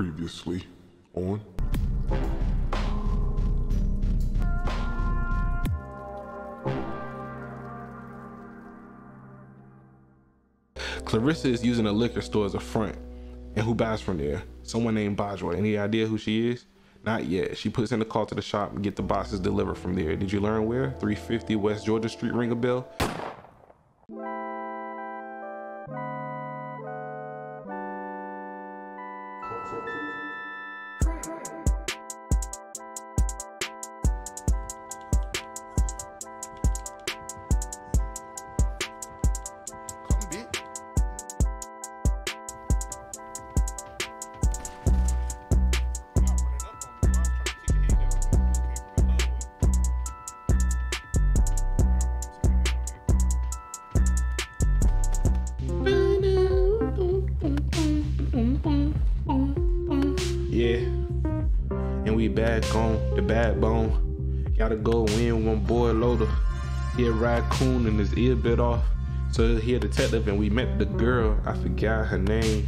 Previously on. Clarissa is using a liquor store as a front. And who buys from there? Someone named Bajwa. Any idea who she is? Not yet. She puts in the call to the shop and get the boxes delivered from there. Did you learn where? 350 West Georgia Street, ring a bell? Yeah, and we back on the backbone. Gotta go in one boy loader. He a raccoon and his ear bit off. So he a detective and we met the girl. I forgot her name.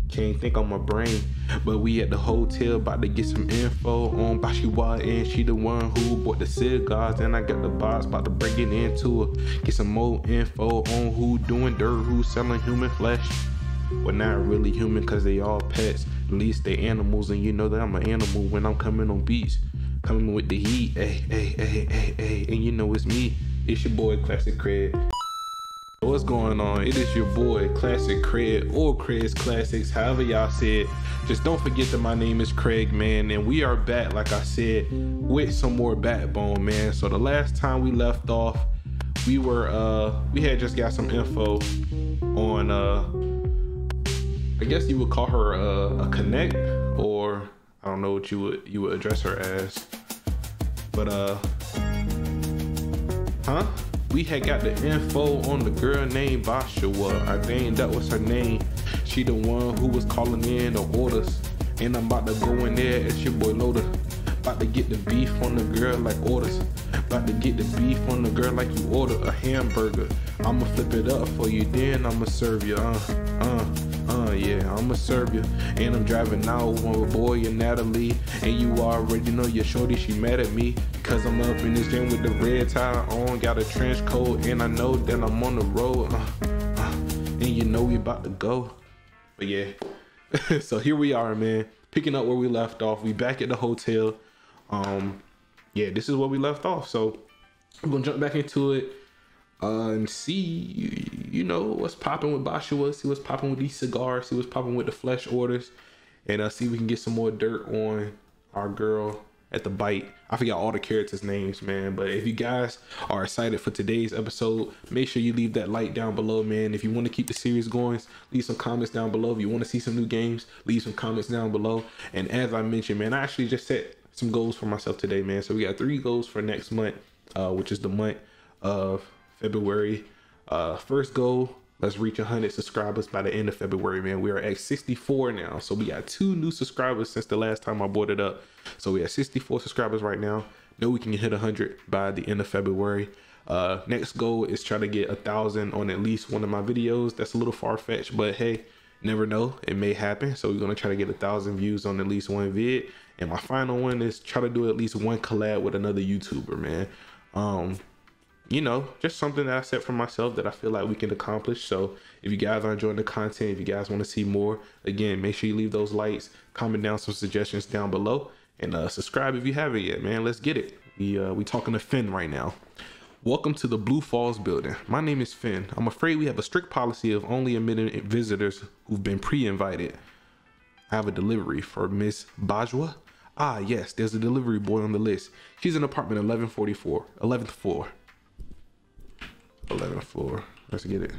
Can't think on my brain. But we at the hotel about to get some info on Bashiwa, and she the one who bought the cigars. And I got the box about to bring it into her. Get some more info on who doing dirt, who's selling human flesh. Well, not really human cause they all pets. At least they animals, and you know that I'm an animal when I'm coming on beats. Coming with the heat, hey, and you know it's me. It's your boy Classic Craig. What's going on? It is your boy Classic Craig, or Craig's Classics, however y'all say it. Just don't forget that my name is Craig, man, and we are back, like I said, with some more backbone, man. So the last time we left off, we had just got some info on I guess you would call her a connect, or I don't know what you would address her as, but we had got the info on the girl named Bashiwa. I think that was her name. She the one who was calling in the orders, and I'm about to go in there. It's your boy Loader, about to get the beef on the girl like orders. About to get the beef on the girl like you order a hamburger. I'ma flip it up for you, then I'ma serve you. Yeah, I'ma serve you. And I'm driving out with my boy and Natalie, and you already know your shorty, she mad at me cause I'm up in this gym with the red tie on, got a trench coat, and I know that I'm on the road. And you know we about to go. But yeah, so here we are, man, picking up where we left off. We back at the hotel. Yeah, this is where we left off, so I'm gonna jump back into it and see, you know, what's popping with Bashiwa, see what's popping with these cigars, see what's popping with the flesh orders, and see if we can get some more dirt on our girl at the bite. I forgot all the characters' names, man, but if you guys are excited for today's episode, make sure you leave that like down below, man. If you want to keep the series going, leave some comments down below. If you want to see some new games, leave some comments down below. And as I mentioned, man, I actually just set some goals for myself today, man. So we got 3 goals for next month, which is the month of February. First goal, let's reach 100 subscribers by the end of February, man. We are at 64 now, so we got 2 new subscribers since the last time I brought it up. So we have 64 subscribers right now. Know we can hit 100 by the end of February. Next goal is try to get 1,000 on at least one of my videos. That's a little far-fetched, but hey, never know, it may happen. So we're gonna try to get 1,000 views on at least one vid. And my final one is try to do at least one collab with another YouTuber, man. You know, just something that I set for myself that I feel like we can accomplish. So if you guys are enjoying the content, if you guys want to see more, again, make sure you leave those likes, comment down some suggestions down below, and subscribe if you haven't yet, man. Let's get it. We talking to Finn right now. Welcome to the Blue Falls building. My name is Finn. I'm afraid we have a strict policy of only admitting visitors who've been pre-invited. I have a delivery for Miss Bajwa. Ah, yes, there's a delivery boy on the list. She's in apartment 1144, 11th floor. 11th floor. Let's get it.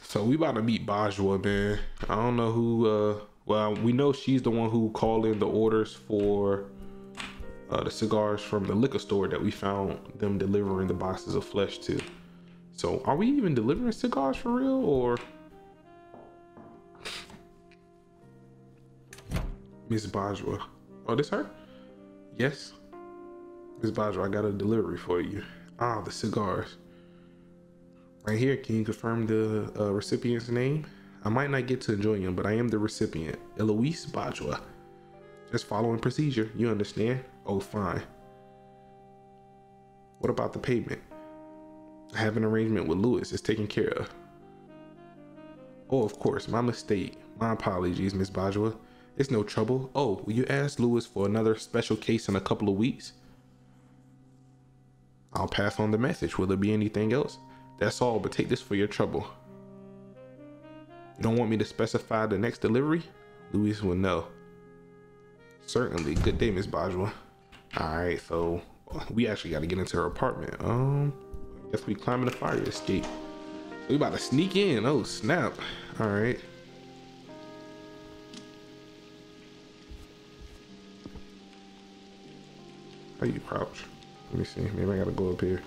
So we about to meet Bajwa, man. I don't know who, well, we know she's the one who called in the orders for the cigars from the liquor store that we found them delivering the boxes of flesh to. So are we even delivering cigars for real, or? Miss Bajwa. Oh, this her? Yes. Miss Bajwa, I got a delivery for you. Ah, the cigars. Right here, can you confirm the recipient's name? I might not get to enjoy him, but I am the recipient. Eloise Bajwa. Just following procedure, you understand? Oh, fine. What about the payment? I have an arrangement with Lewis. It's taken care of. Oh, of course, my mistake. My apologies, Miss Bajwa. It's no trouble. Oh, will you ask Lewis for another special case in a couple of weeks? I'll pass on the message. Will there be anything else? That's all, but take this for your trouble. You don't want me to specify the next delivery? Louis will know. Certainly. Good day, Miss Bajwa. Alright, so we actually got to get into her apartment. I guess we climbing the fire escape. We about to sneak in. Oh, snap. Alright. How you crouch? Let me see. Maybe I gotta go up here.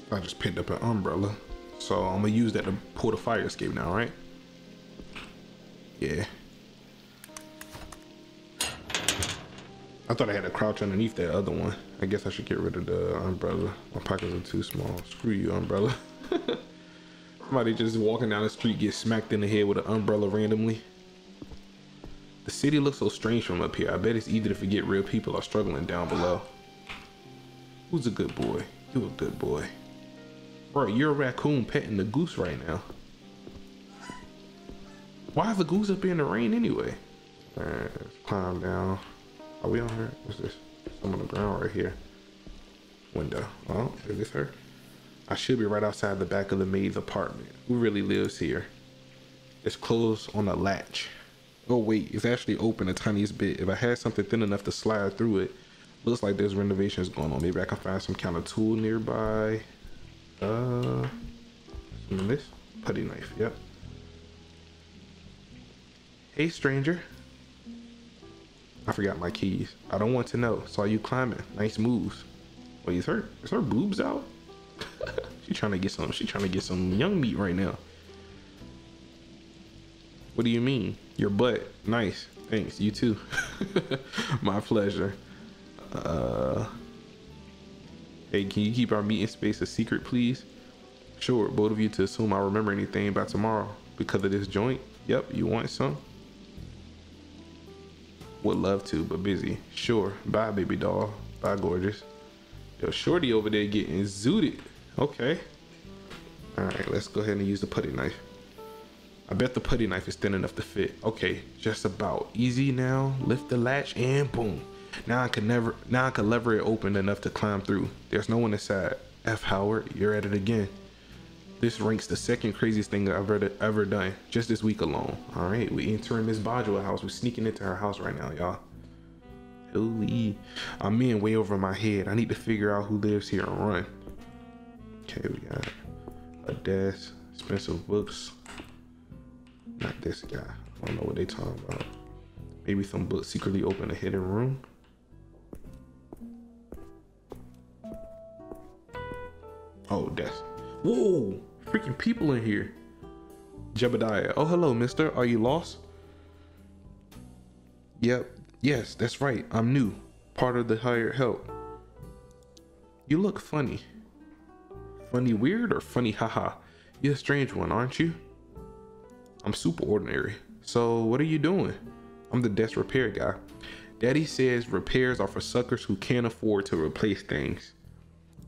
I just picked up an umbrella, so I'm gonna use that to pull the fire escape now, right? Yeah. I thought I had to crouch underneath that other one. I guess I should get rid of the umbrella. My pockets are too small. Screw you, umbrella. Somebody just walking down the street gets smacked in the head with an umbrella randomly. The city looks so strange from up here. I bet it's easy to forget real people are struggling down below. Who's a good boy? You a good boy. Bro, you're a raccoon petting the goose right now. Why is the goose up here in the rain anyway? Alright, let's climb down. Are we on her? What's this? I'm on the ground right here. Window. Oh, is this her? I should be right outside the back of the maid's apartment. Who really lives here? It's closed on a latch. Oh wait, it's actually open a tiniest bit. If I had something thin enough to slide through it, looks like there's renovations going on. Maybe I can find some kind of tool nearby. This putty knife. Yep. Hey, stranger. I forgot my keys. I don't want to know. Saw you climbing. Nice moves. Wait, is her boobs out? She trying to get some young meat right now. What do you mean? Your butt. Nice. Thanks. You too. My pleasure. Hey, can you keep our meeting space a secret, please? Sure. Both of you to assume I'll remember anything by tomorrow because of this joint. Yep. You want some? Would love to, but busy. Sure. Bye, baby doll. Bye, gorgeous. Yo, shorty over there getting zooted. Okay. All right, let's go ahead and use the putty knife. I bet the putty knife is thin enough to fit. Okay, just about. Easy now. Lift the latch and boom. Now I can lever it open enough to climb through. There's no one inside. F. Howard, you're at it again. This ranks the second craziest thing I've ever done just this week alone. All right, we entering Miss Bajwa house. We're sneaking into her house right now, y'all. Holy, I'm in way over my head. I need to figure out who lives here and run. Okay, we got a desk, expensive books. Not this guy. I don't know what they talking about. Maybe some books secretly open a hidden room. Oh, desk. Whoa, freaking people in here. Jebediah. Oh, hello, mister. Are you lost? Yep. Yes, that's right. I'm new. Part of the hired help. You look funny. Funny weird or funny haha? You're a strange one, aren't you? I'm super ordinary. So what are you doing? I'm the desk repair guy. Daddy says repairs are for suckers who can't afford to replace things.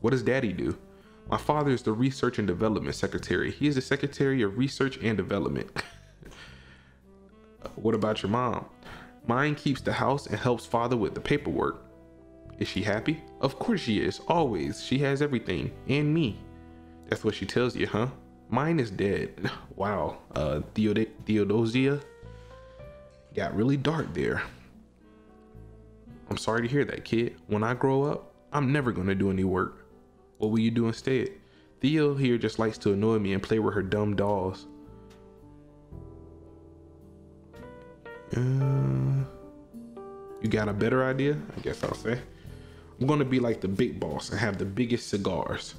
What does Daddy do? My father is the research and development secretary. He is the secretary of research and development. What about your mom? Mine keeps the house and helps father with the paperwork. Is she happy? Of course she is, always. She has everything, and me. That's what she tells you, huh? Mine is dead. Wow, Theodosia got really dark there. I'm sorry to hear that, kid. When I grow up, I'm never gonna do any work. What will you do instead? Theo here just likes to annoy me and play with her dumb dolls. You got a better idea? I guess I'll say. I'm gonna be like the big boss and have the biggest cigars.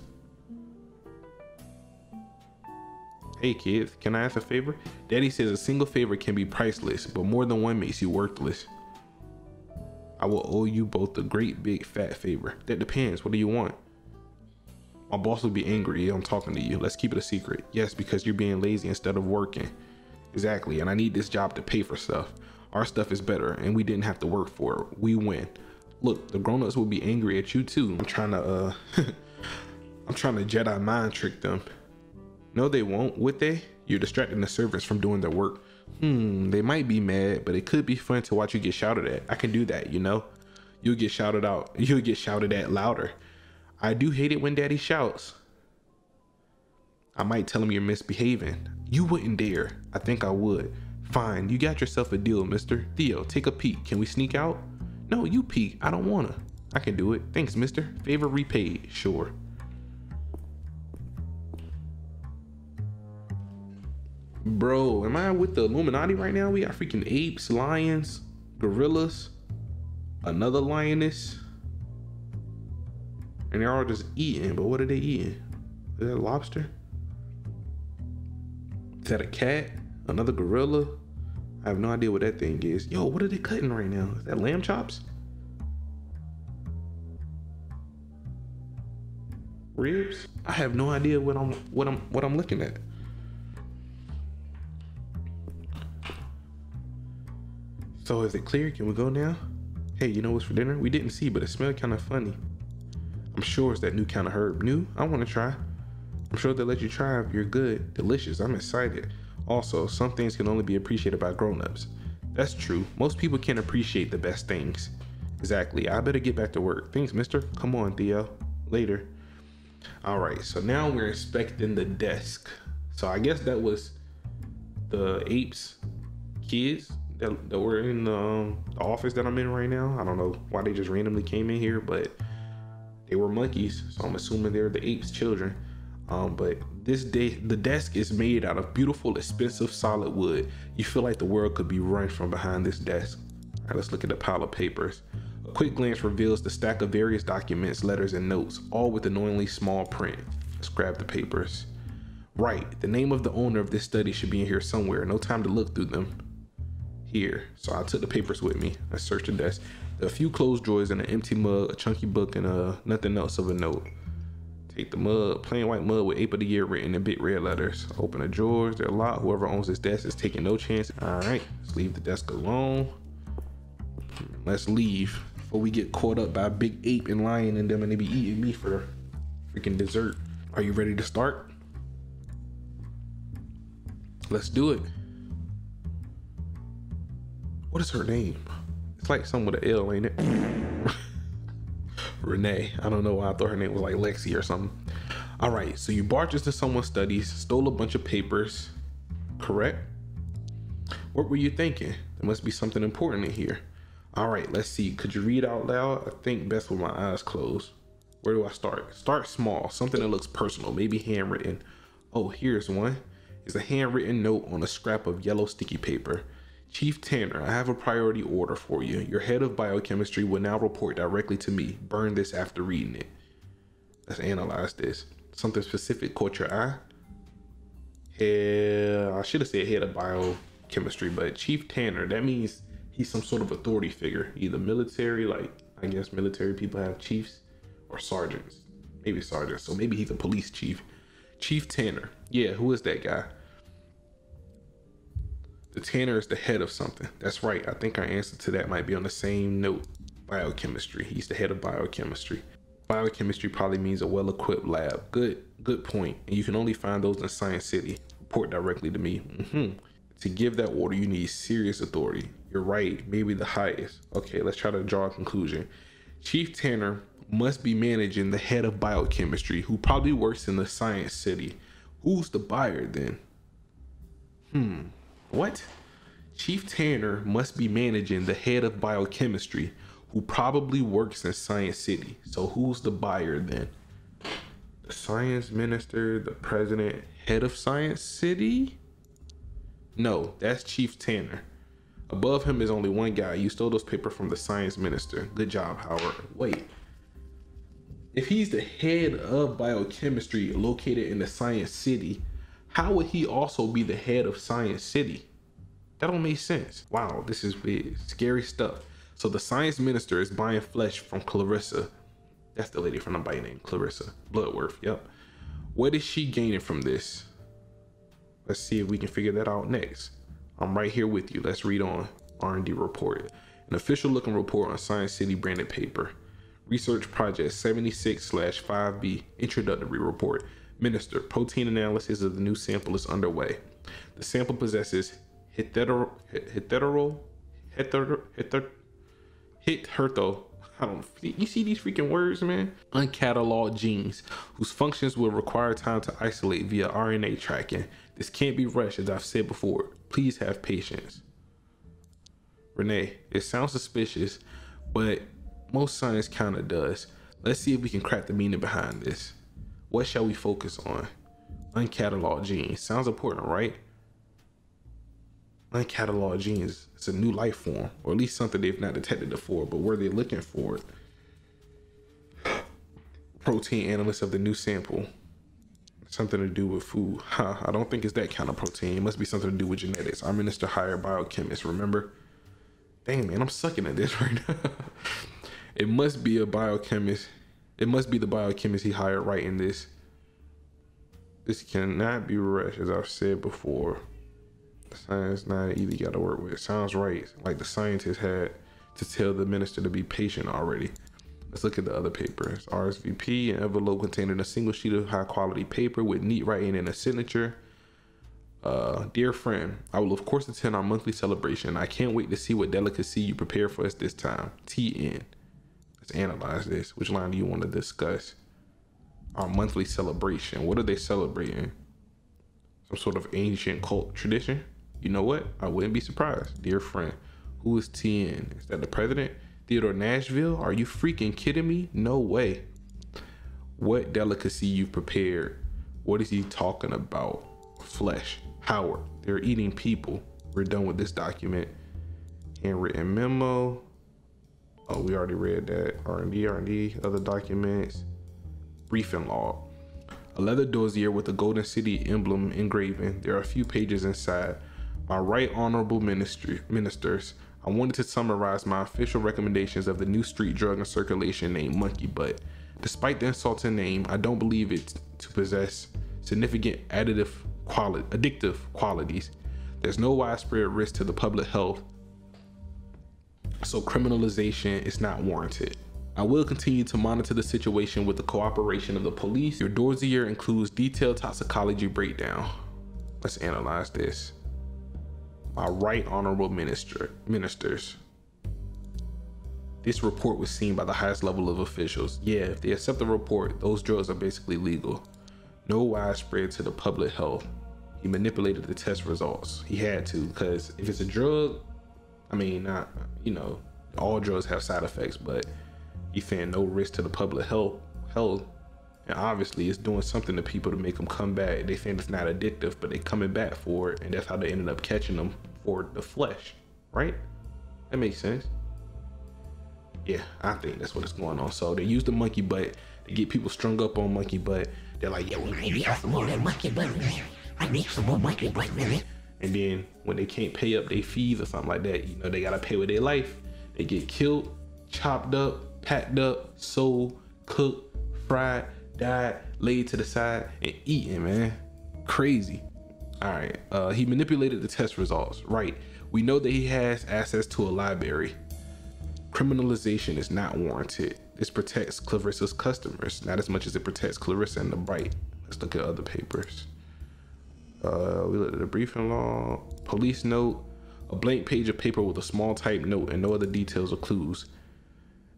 Hey kids, can I ask a favor? Daddy says a single favor can be priceless, but more than one makes you worthless. I will owe you both a great big fat favor. That depends. What do you want? My boss will be angry. I'm talking to you. Let's keep it a secret. Yes, because you're being lazy instead of working. Exactly. And I need this job to pay for stuff. Our stuff is better and we didn't have to work for it. We win. Look, the grown-ups will be angry at you too. I'm trying to I'm trying to Jedi mind trick them. No, they won't, would they? You're distracting the servants from doing their work. They might be mad, but it could be fun to watch you get shouted at. I can do that, you know? You'll get shouted out. You'll get shouted at louder. I do hate it when daddy shouts. I might tell him you're misbehaving. You wouldn't dare. I think I would. Fine, you got yourself a deal, mister. Theo, take a peek. Can we sneak out? No, you peek. I don't wanna. I can do it. Thanks, mister. Favor repaid. Sure. Bro, am I with the Illuminati right now? We got freaking apes, lions, gorillas, another lioness. And they're all just eating, but what are they eating? Is that a lobster? Is that a cat? Another gorilla? I have no idea what that thing is. Yo, what are they cutting right now? Is that lamb chops? Ribs? I have no idea what I'm looking at. So is it clear? Can we go now? Hey, you know what's for dinner? We didn't see, but it smelled kind of funny. I'm sure it's that new kind of herb. New? I want to try. I'm sure they'll let you try if you're good. Delicious. I'm excited. Also, some things can only be appreciated by grown-ups. That's true. Most people can't appreciate the best things. Exactly. I better get back to work. Thanks, mister. Come on, Theo. Later. All right. So now we're inspecting the desk. So I guess that was the apes' kids that were in the office that I'm in right now. I don't know why they just randomly came in here, but they were monkeys, so I'm assuming they're the apes' children. But the desk is made out of beautiful, expensive, solid wood. You feel like the world could be run from behind this desk. All right, let's look at the pile of papers. A quick glance reveals the stack of various documents, letters, and notes, all with annoyingly small print. Let's grab the papers. Right, the name of the owner of this study should be in here somewhere. No time to look through them. Here, so I took the papers with me. I searched the desk. There are a few closed drawers and an empty mug, a chunky book, and nothing else of a note. Take the mug, plain white mug with Ape of the Year written in big red letters. Open the drawers, they're locked. Whoever owns this desk is taking no chance. All right, let's leave the desk alone. Let's leave before we get caught up by a big ape and lion and them and they be eating me for freaking dessert. Are you ready to start? Let's do it. What is her name? It's like something with an L, ain't it? Renee. I don't know why I thought her name was like Lexi or something. All right, so you barged into someone's studies, stole a bunch of papers, correct? What were you thinking? There must be something important in here. All right, let's see. Could you read out loud? I think best with my eyes closed. Where do I start? Start small, something that looks personal, maybe handwritten. Oh, here's one. It's a handwritten note on a scrap of yellow sticky paper. Chief Tanner, I have a priority order for you. Your head of biochemistry will now report directly to me. Burn this after reading it. Let's analyze this. Something specific caught your eye? I should have said head of biochemistry, but Chief Tanner, that means he's some sort of authority figure, either military, like I guess military people have chiefs, or sergeants, maybe sergeants. So maybe he's a police chief. Chief Tanner. Yeah, who is that guy? The Tanner is the head of something. That's right. I think our answer to that might be on the same note. Biochemistry. He's the head of biochemistry. Biochemistry probably means a well-equipped lab. Good point. And you can only find those in Science City. Report directly to me. To give that order, you need serious authority. You're right. Maybe the highest. Okay, let's try to draw a conclusion. Chief Tanner must be managing the head of biochemistry, who probably works in the Science City. Who's the buyer then? What? Chief Tanner must be managing the head of biochemistry, who probably works in Science City. So who's the buyer then? The science minister, the president, head of Science City? No, that's Chief Tanner. Above him is only one guy. You stole those papers from the science minister. Good job, Howard. Wait. If he's the head of biochemistry located in the science city, how would he also be the head of science city? That don't make sense. Wow, this is big, scary stuff. So the science minister is buying flesh from Clarissa. That's the lady from the bite named Clarissa Bloodworth. Yep. What is she gaining from this? Let's see if we can figure that out next. I'm right here with you. Let's read on. R&D report. An official looking report on Science City branded paper. Research project 76/5B. Introductory report. Minister, protein analysis of the new sample is underway. The sample possesses you see these freaking words, man? Uncatalogued genes whose functions will require time to isolate via RNA tracking. This can't be rushed, as I've said before. Please have patience. Renee, it sounds suspicious, but most science kinda does. Let's see if we can crack the meaning behind this. What shall we focus on? Uncatalogued genes. Sounds important, right? Uncatalogued genes. It's a new life form, or at least something they've not detected before, but were they looking for it? Protein analyst of the new sample. Something to do with food. I don't think it's that kind of protein. It must be something to do with genetics. Our minister hired biochemists, remember? Dang, man, I'm sucking at this right now. It must be a biochemist. It must be the biochemist he hired right in this. This cannot be rushed, as I've said before. The science not either you got to work with. Sounds right. Like the scientist had to tell the minister to be patient already. Let's look at the other papers. RSVP, an envelope containing a single sheet of high quality paper with neat writing and a signature. Dear friend, I will of course attend our monthly celebration. I can't wait to see what delicacy you prepare for us this time. TN. Let's analyze this. Which line do you want to discuss? Our monthly celebration. What are they celebrating? Some sort of ancient cult tradition? You know what? I wouldn't be surprised. Dear friend, who is TN? Is that the president? Theodore Nashville? Are you freaking kidding me? No way. What delicacy you've prepared? What is he talking about? Flesh. Howard. They're eating people. We're done with this document. Handwritten memo. Oh, we already read that. R&D, other documents. Briefing log. A leather dossier with the Golden City emblem engraven. There are a few pages inside. My right honorable ministers, I wanted to summarize my official recommendations of the new street drug in circulation named Monkey Butt. Despite the insulting name, I don't believe it to possess significant addictive qualities. There's no widespread risk to the public health, so criminalization is not warranted. I will continue to monitor the situation with the cooperation of the police. Your dossier includes detailed toxicology breakdown. Let's analyze this. My right honorable ministers. This report was seen by the highest level of officials. Yeah, if they accept the report, those drugs are basically legal. No widespread to the public health. He manipulated the test results. He had to, because if it's a drug, I mean, not, you know, all drugs have side effects, but he's saying no risk to the public health, and obviously it's doing something to people to make them come back. They saying it's not addictive, but they coming back for it, and that's how they ended up catching them for the flesh, right? That makes sense. Yeah, I think that's what is going on. So they use the monkey butt to get people strung up on monkey butt. They're like, yeah, we need some more of that monkey butt. I need some more monkey butt. And then when they can't pay up their fees or something like that, you know, they gotta pay with their life. They get killed, chopped up, packed up, sold, cooked, fried, dyed, laid to the side, and eaten, man. Crazy. All right, he manipulated the test results. Right, we know that he has access to a library. Criminalization is not warranted. This protects Clarissa's customers, not as much as it protects Clarissa and the Bright. Let's look at other papers. We looked at the briefing log, police note, a blank page of paper with a small type note and no other details or clues.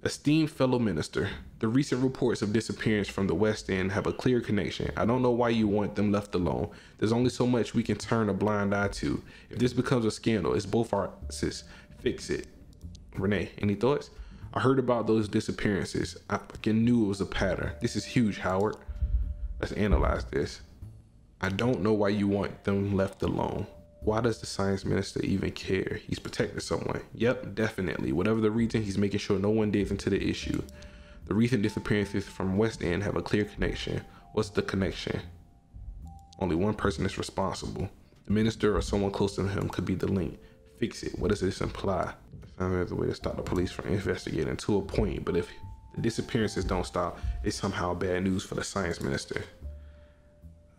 Esteemed fellow minister, the recent reports of disappearance from the West End have a clear connection. I don't know why you want them left alone. There's only so much we can turn a blind eye to. If this becomes a scandal, it's both our sis. Fix it. Renee, any thoughts? I heard about those disappearances. I fucking knew it was a pattern. This is huge, Howard. Let's analyze this. I don't know why you want them left alone. Why does the science minister even care? He's protecting someone. Yep, definitely. Whatever the reason, he's making sure no one digs into the issue. The recent disappearances from West End have a clear connection. What's the connection? Only one person is responsible. The minister or someone close to him could be the link. Fix it. What does this imply? Sounds like a way to stop the police from investigating to a point, but if the disappearances don't stop, it's somehow bad news for the science minister.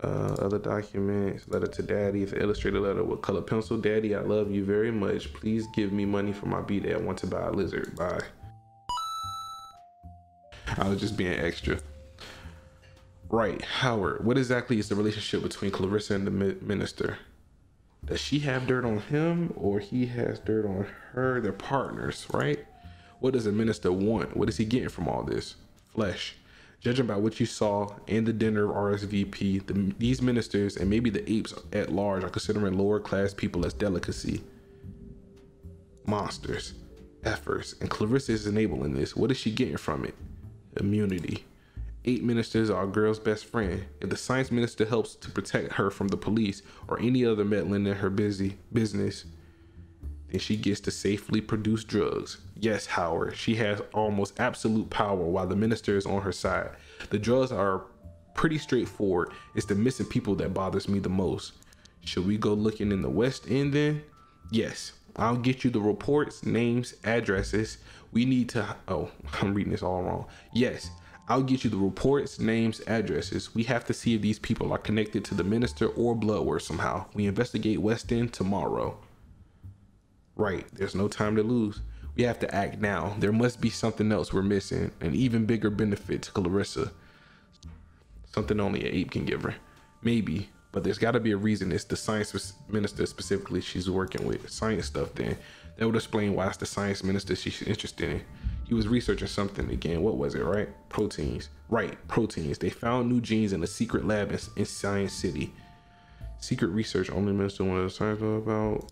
Other documents, letter to daddy, it's an illustrated letter with colored pencil. Daddy, I love you very much. Please give me money for my B-Day. I want to buy a lizard. Bye. I was just being extra. Right, Howard, what exactly is the relationship between Clarissa and the minister? Does she have dirt on him or he has dirt on her? They're partners, right? What does the minister want? What is he getting from all this? Flesh. Judging by what you saw in the dinner RSVP, these ministers and maybe the apes at large are considering lower class people as delicacy. Monsters, efforts, and Clarissa is enabling this. What is she getting from it? Immunity. Ape ministers are a girl's best friend. If the science minister helps to protect her from the police or any other meddling in her business, then she gets to safely produce drugs. Yes, Howard, she has almost absolute power while the minister is on her side. The drugs are pretty straightforward. It's the missing people that bothers me the most. Should we go looking in the West End then? Yes, I'll get you the reports, names, addresses. We need to, oh, I'm reading this all wrong. Yes, I'll get you the reports, names, addresses. We have to see if these people are connected to the minister or blood work somehow. We investigate West End tomorrow. Right, there's no time to lose. We have to act now. There must be something else we're missing, an even bigger benefit to Clarissa. Something only an ape can give her. Maybe, but there's gotta be a reason it's the science minister specifically she's working with. Science stuff then. That would explain why it's the science minister she's interested in. He was researching something again. What was it, right? Proteins. Right, proteins. They found new genes in a secret lab in Science City. Secret research only minister wanted to science about.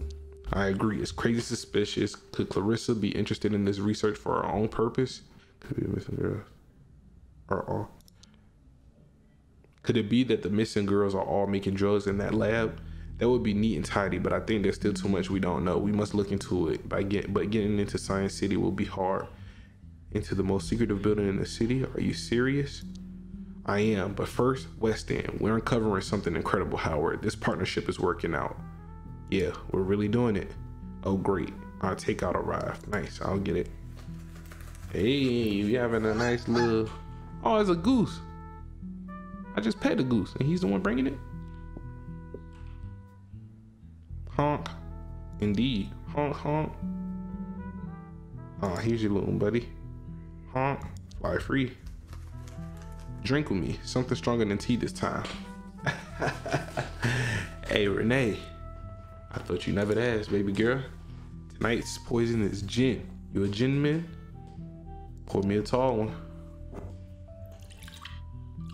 I agree, it's crazy suspicious. Could Clarissa be interested in this research for her own purpose? Could be a missing girl. Could it be that the missing girls are all making drugs in that lab? That would be neat and tidy, but I think there's still too much we don't know. We must look into it. But getting into Science City will be hard. Into the most secretive building in the city? Are you serious? I am, but first, West End. We're uncovering something incredible, Howard. This partnership is working out. Yeah, we're really doing it. Oh, great. Our takeout arrived. Nice, I'll get it. Hey, you having a nice little... Oh, it's a goose. I just pet the goose and he's the one bringing it. Honk. Indeed. Honk, honk. Oh, here's your little buddy. Honk. Fly free. Drink with me. Something stronger than tea this time. Hey, Renee. I thought you never asked, baby girl. Tonight's poison is gin. You a gin man? Pour me a tall one.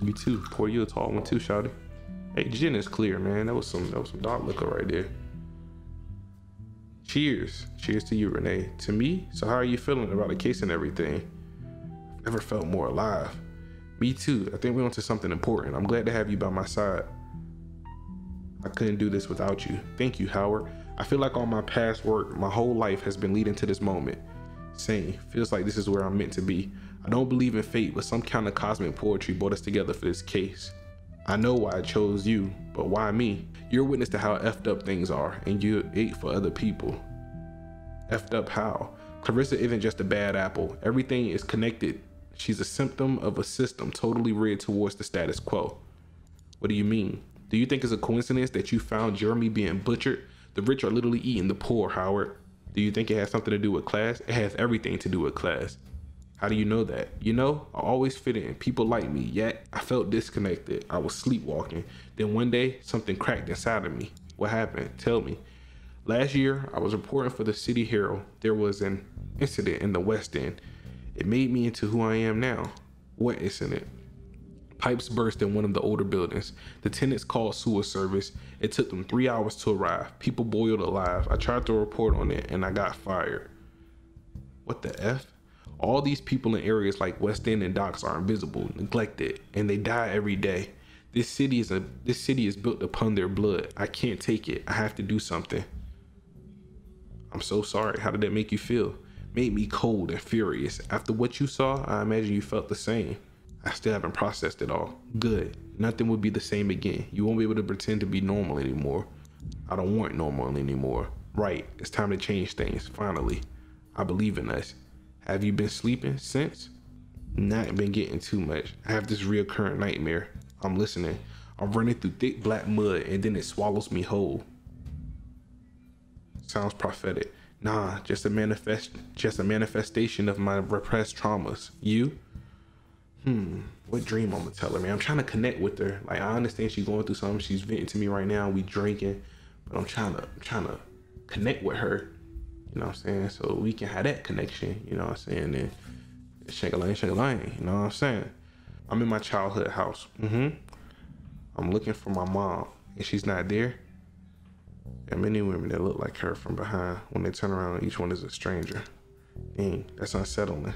Me too. Pour you a tall one too, shawty. Hey, gin is clear, man. That was some dark liquor right there. Cheers. Cheers to you, Renee. To me? So how are you feeling about the case and everything? I've never felt more alive. Me too. I think we're onto something important. I'm glad to have you by my side. I couldn't do this without you. Thank you, Howard. I feel like all my past work, my whole life has been leading to this moment. Same. Feels like this is where I'm meant to be. I don't believe in fate, but some kind of cosmic poetry brought us together for this case. I know why I chose you, but why me? You're a witness to how effed up things are, and you ate for other people. Effed up how? Clarissa isn't just a bad apple. Everything is connected. She's a symptom of a system totally rigged towards the status quo. What do you mean? Do you think it's a coincidence that you found Jeremy being butchered? The rich are literally eating the poor, Howard. Do you think it has something to do with class? It has everything to do with class. How do you know that? You know, I always fit in. People like me, yet I felt disconnected. I was sleepwalking. Then one day, something cracked inside of me. What happened? Tell me. Last year, I was reporting for the City Herald. There was an incident in the West End. It made me into who I am now. What incident? Pipes burst in one of the older buildings. The tenants called sewer service. It took them 3 hours to arrive. People boiled alive. I tried to report on it and I got fired. What the F? All these people in areas like West End and Docks are invisible, neglected, and they die every day. This city is built upon their blood. I can't take it. I have to do something. I'm so sorry. How did that make you feel? Made me cold and furious. After what you saw, I imagine you felt the same. I still haven't processed it all. Good. Nothing will be the same again. You won't be able to pretend to be normal anymore. I don't want normal anymore. Right. It's time to change things. Finally. I believe in us. Have you been sleeping since? Not been getting too much. I have this reoccurring nightmare. I'm listening. I'm running through thick black mud and then it swallows me whole. Sounds prophetic. Nah, just a manifestation of my repressed traumas. You? What dream I'm gonna tell her, man? I'm trying to connect with her. Like, I understand she's going through something. She's venting to me right now. We drinking, but I'm trying to connect with her. You know what I'm saying? So we can have that connection. You know what I'm saying? And shake-a-lane. You know what I'm saying? I'm in my childhood house. I'm looking for my mom, and she's not there. There are many women that look like her from behind. When they turn around, each one is a stranger. Dang, that's unsettling.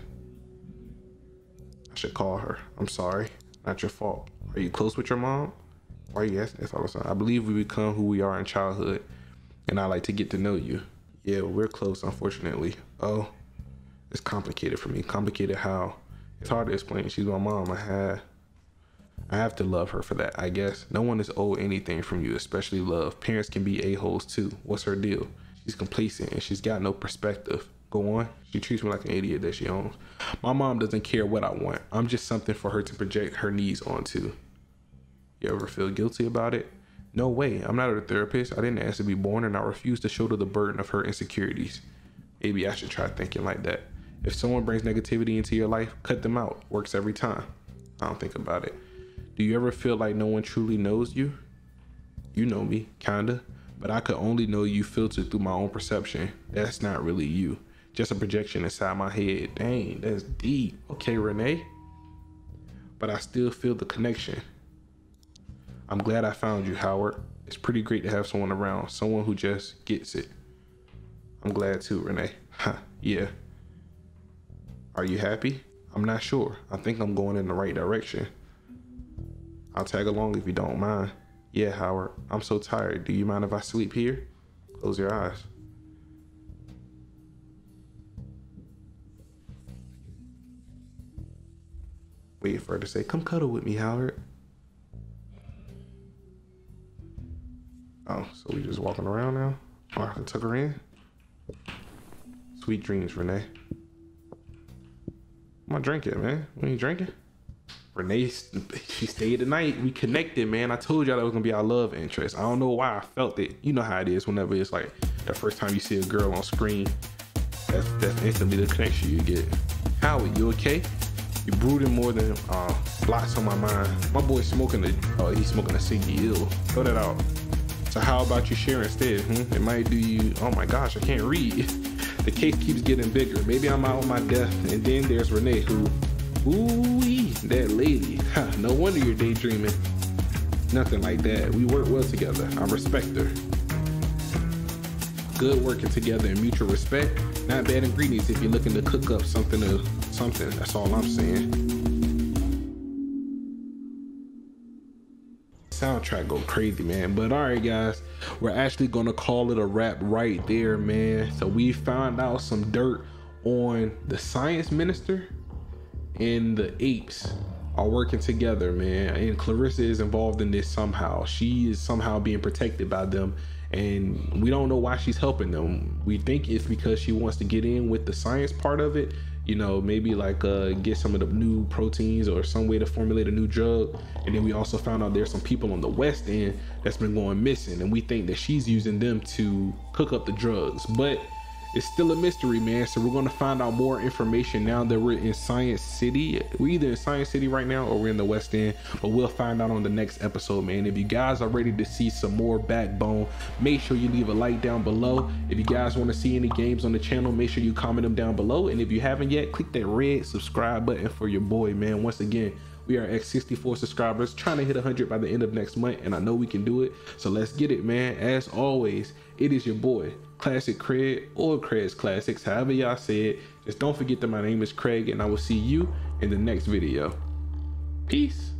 I should call her. I'm sorry. Not your fault. Are you close with your mom? Why are you asking? That's all I'm saying. I believe we become who we are in childhood, and I like to get to know you. Yeah, we're close, unfortunately. Oh, it's complicated for me. Complicated how? It's hard to explain. She's my mom. I have to love her for that, I guess. No one is owed anything from you, especially love. Parents can be a-holes too. What's her deal? She's complacent and she's got no perspective. Go on. She treats me like an idiot that she owns. My mom doesn't care what I want. I'm just something for her to project her needs onto. You ever feel guilty about it? No way. I'm not a therapist. I didn't ask to be born and I refuse to shoulder the burden of her insecurities. Maybe I should try thinking like that. If someone brings negativity into your life, cut them out. Works every time. I don't think about it. Do you ever feel like no one truly knows you? You know me, kinda, but I could only know you filtered through my own perception. That's not really you. Just a projection inside my head. Dang, that's deep. Okay, Renee. But I still feel the connection. I'm glad I found you, Howard. It's pretty great to have someone around, someone who just gets it. I'm glad too, Renee. Yeah. Are you happy? I'm not sure. I think I'm going in the right direction. I'll tag along if you don't mind. Yeah, Howard. I'm so tired. Do you mind if I sleep here? Close your eyes. Wait for her to say, come cuddle with me, Howard. Oh, so we just walking around now? Oh, I can tuck her in? Sweet dreams, Renee. I'm not drinking, man. When you drinking? Renee, she stayed the night. We connected, man. I told y'all that was gonna be our love interest. I don't know why I felt it. You know how it is whenever it's like the first time you see a girl on screen. That's instantly the connection you get. Howard, you okay? You brooding more than blots on my mind. My boy's smoking he's smoking a ciggy. Ew. Throw that out. So how about you share instead? It might do you. Oh my gosh, I can't read. The case keeps getting bigger. Maybe I'm out on my death. And then there's Renee, who, ooh-wee, that lady. No wonder you're daydreaming. Nothing like that. We work well together. I respect her. Good working together and mutual respect. Not bad ingredients if you're looking to cook up something. That's all I'm saying. Soundtrack go crazy, man. But all right, guys, we're actually gonna call it a wrap right there, man. So we found out some dirt on the science minister and the apes are working together, man. And Clarissa is involved in this somehow. She is somehow being protected by them, and we don't know why she's helping them. We think it's because she wants to get in with the science part of it, you know, maybe like get some of the new proteins or some way to formulate a new drug. And then we also found out there's some people on the West End that's been going missing, and we think that she's using them to cook up the drugs. But it's still a mystery, man. So we're gonna find out more information now that we're in Science City. We're either in Science City right now or we're in the West End, but we'll find out on the next episode, man. If you guys are ready to see some more Backbone, make sure you leave a like down below. If you guys want to see any games on the channel, make sure you comment them down below. And if you haven't yet, click that red subscribe button for your boy, man. Once again, we are at 64 subscribers, trying to hit 100 by the end of next month, and I know we can do it. So let's get it, man. As always, it is your boy, Classic Craig, or Craig's Classics, however y'all say it. Just don't forget that my name is Craig, and I will see you in the next video. Peace.